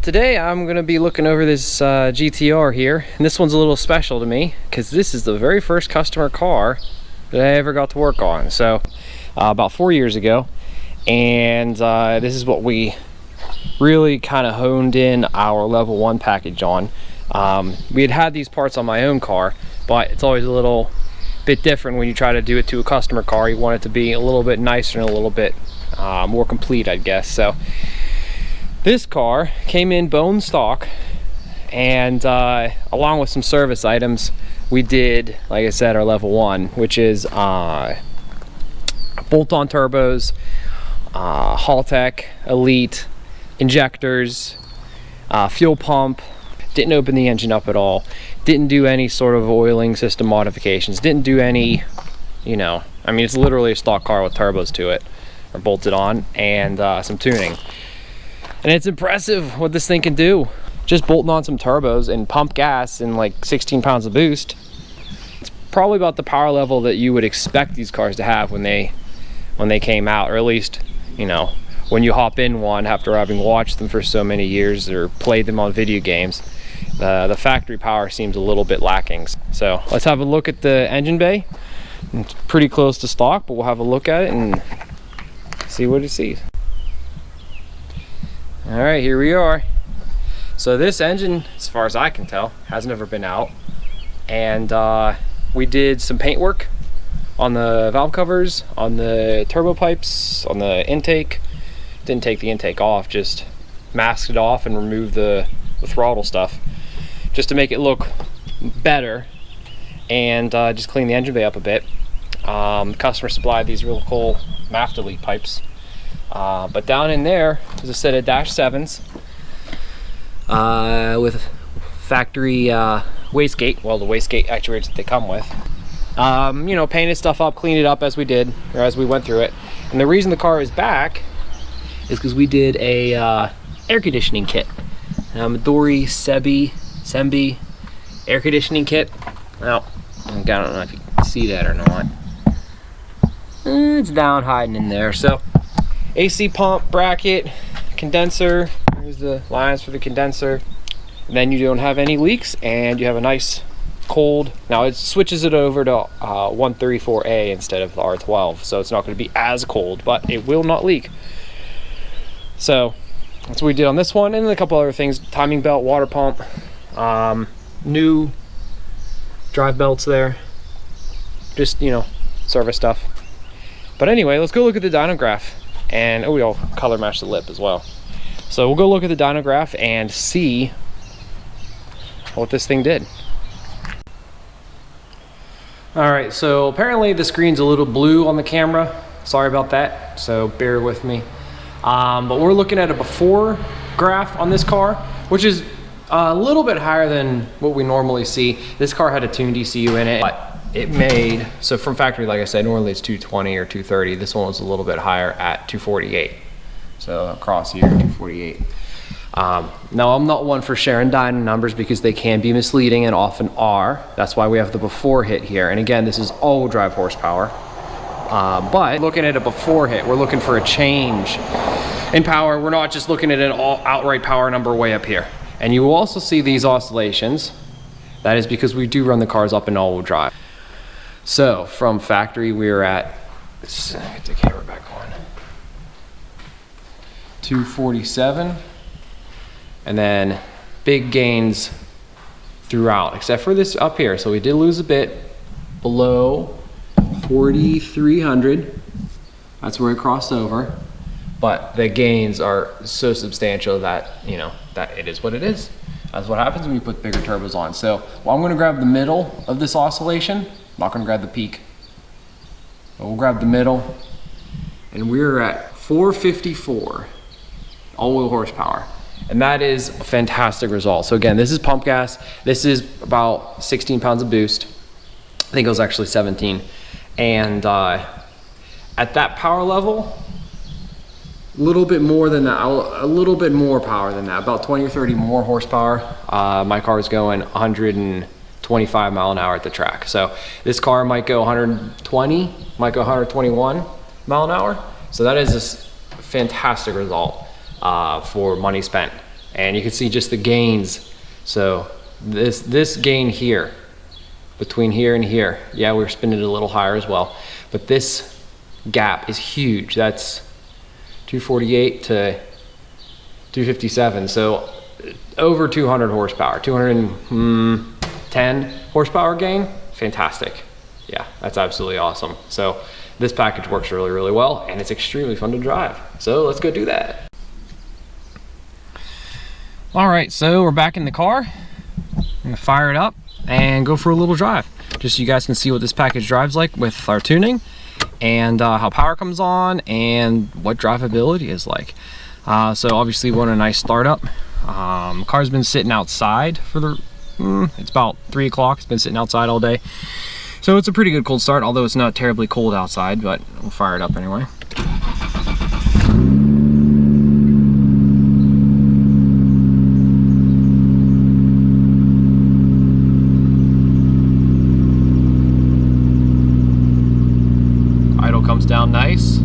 Today I'm going to be looking over this GTR here, and this one's a little special to me because this is the very first customer car that I ever got to work on. So about 4 years ago, and this is what we really kind of honed in our level 1 package on. We had these parts on my own car, but it's always a little bit different when you try to do it to a customer car. You want it to be a little bit nicer and a little bit more complete, I guess. So this car came in bone stock, and along with some service items, we did, like I said, our level 1, which is bolt-on turbos, Haltech, Elite, injectors, fuel pump. Didn't open the engine up at all. Didn't do any sort of oiling system modifications. Didn't do any, you know, I mean, it's literally a stock car with turbos to it, or bolted on, and some tuning. And it's impressive what this thing can do. Just bolting on some turbos and pump gas and like 16 pounds of boost. It's probably about the power level that you would expect these cars to have when they came out, or at least, you know, when you hop in one after having watched them for so many years or played them on video games. The factory power seems a little bit lacking. So let's have a look at the engine bay. It's pretty close to stock, but we'll have a look at it and see what it sees. All right, here we are. So this engine, as far as I can tell, has never been out. And we did some paint work on the valve covers, on the turbo pipes, on the intake. Didn't take the intake off, just masked it off and removed the throttle stuff just to make it look better, and just clean the engine bay up a bit. Customer supplied these real cool Elite pipes. But down in there is a set of dash 7s with factory wastegate, well, the wastegate actuators that they come with. You know, painted stuff up, cleaned it up as we did, or as we went through it. And the reason the car is back is because we did a air conditioning kit. Midori Sembi air conditioning kit. Well, I don't know if you can see that or not. It's down hiding in there. So AC pump, bracket, condenser. Here's the lines for the condenser. And then you don't have any leaks, and you have a nice cold. Now it switches it over to 134A instead of the R12, so it's not going to be as cold, but it will not leak. So that's what we did on this one, and then a couple other things: timing belt, water pump, new drive belts there. Just, you know, service stuff. But anyway, let's go look at the dyno graph. And we all color match the lip as well. So we'll go look at the dyno graph and see what this thing did. All right, so apparently the screen's a little blue on the camera. Sorry about that, so bear with me. But we're looking at a before graph on this car, which is a little bit higher than what we normally see. This car had a tuned ECU in it, but it made, so from factory, like I said, normally it's 220 or 230. This one was a little bit higher at 248. So across here, 248. Now, I'm not one for sharing dyno numbers because they can be misleading and often are. That's why we have the before hit here. And again, this is all drive horsepower. But looking at a before hit, we're looking for a change in power. We're not just looking at an outright power number way up here. And you will also see these oscillations. That is because we do run the cars up in all-wheel drive. So from factory, we're at, let's get the camera back on, 247, and then big gains throughout, except for this up here. So we did lose a bit below 4,300. That's where it crossed over, but the gains are so substantial that, you know, that it is what it is. That's what happens when you put bigger turbos on. So, well, I'm going to grab the middle of this oscillation. I'm not going to grab the peak, but we'll grab the middle, and we're at 454 all-wheel horsepower, and that is a fantastic result. So again, this is pump gas. This is about 16 pounds of boost. I think it was actually 17, and at that power level, a little bit more than that, a little bit more power than that, about 20 or 30 more horsepower. My car is going 125 mile an hour at the track. So this car might go 120, might go 121 mile an hour. So that is a fantastic result for money spent. And you can see just the gains. So this gain here, between here and here, yeah, we're spinning it a little higher as well, but this gap is huge. That's 248 to 257, so over 200 horsepower, 210 horsepower gain. Fantastic. Yeah, that's absolutely awesome. So this package works really, really well, and it's extremely fun to drive. So let's go do that. All right, so we're back in the car. I'm gonna fire it up and go for a little drive, just so you guys can see what this package drives like with our tuning, and how power comes on, and what drivability is like. So obviously we want a nice startup. Car's been sitting outside for the, it's about 3 o'clock. It's been sitting outside all day. So it's a pretty good cold start, although it's not terribly cold outside, but we'll fire it up anyway. Idle comes down nice.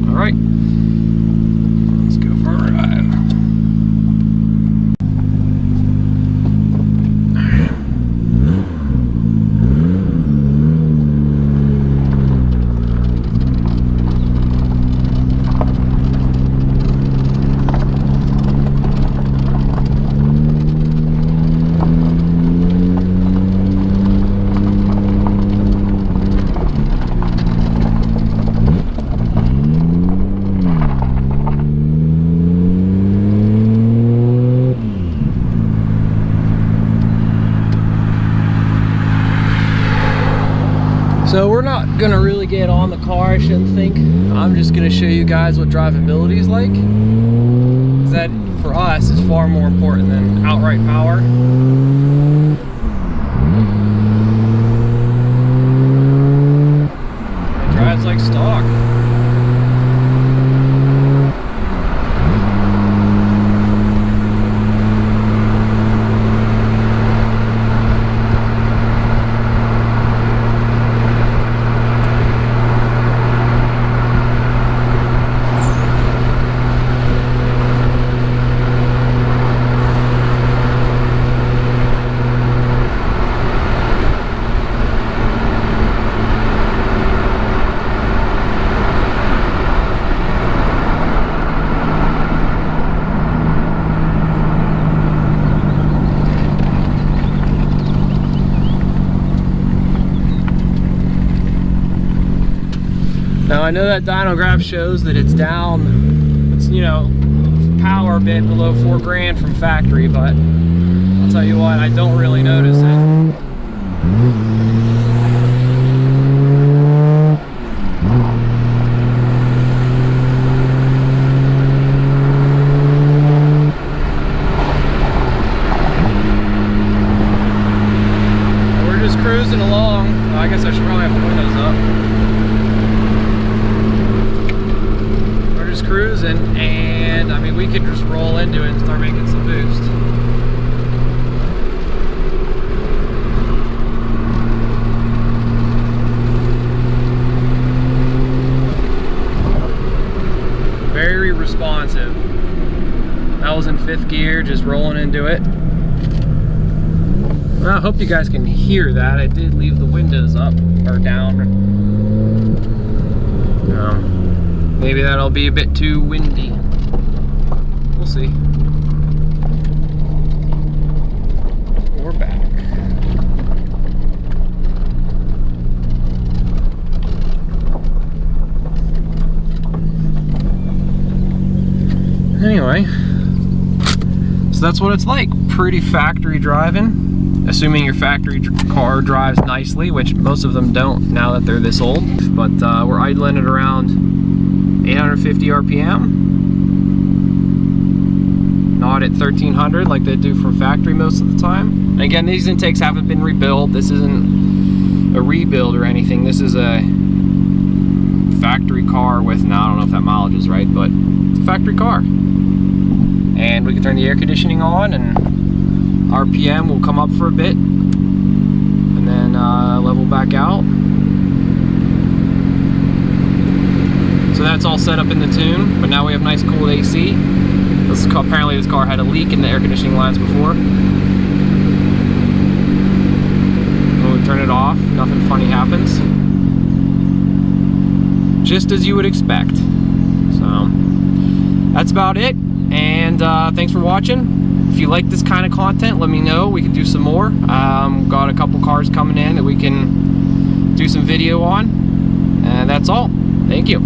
All right, let's go for a ride. So we're not gonna really get on the car, I shouldn't think. I'm just gonna show you guys what drivability is like. That, for us, is far more important than outright power. It drives like stock. Now I know that dyno graph shows that it's down, it's, you know, power a bit below 4 grand from factory, but I'll tell you what, I don't really notice it. We're just cruising along. I guess I should probably have the windows up. Cruising, and I mean, we could just roll into it and start making some boost. Very responsive. That was in 5th gear, just rolling into it. Well, I hope you guys can hear that. I did leave the windows up or down. Maybe that'll be a bit too windy. We'll see. We're back. Anyway, so that's what it's like. Pretty factory driving. Assuming your factory car drives nicely, which most of them don't now that they're this old. But we're idling at around 850 RPM, not at 1300 like they do from factory most of the time. And again, these intakes haven't been rebuilt. This isn't a rebuild or anything. This is a factory car with, now I don't know if that mileage is right, but it's a factory car. And we can turn the air conditioning on, and RPM will come up for a bit, and then level back out. So that's all set up in the tune, but now we have nice cool AC. Apparently this car had a leak in the air conditioning lines before. When we turn it off, nothing funny happens. Just as you would expect. So that's about it, and thanks for watching. If you like this kind of content, let me know. We can do some more. Got a couple cars coming in that we can do some video on, and that's all. Thank you.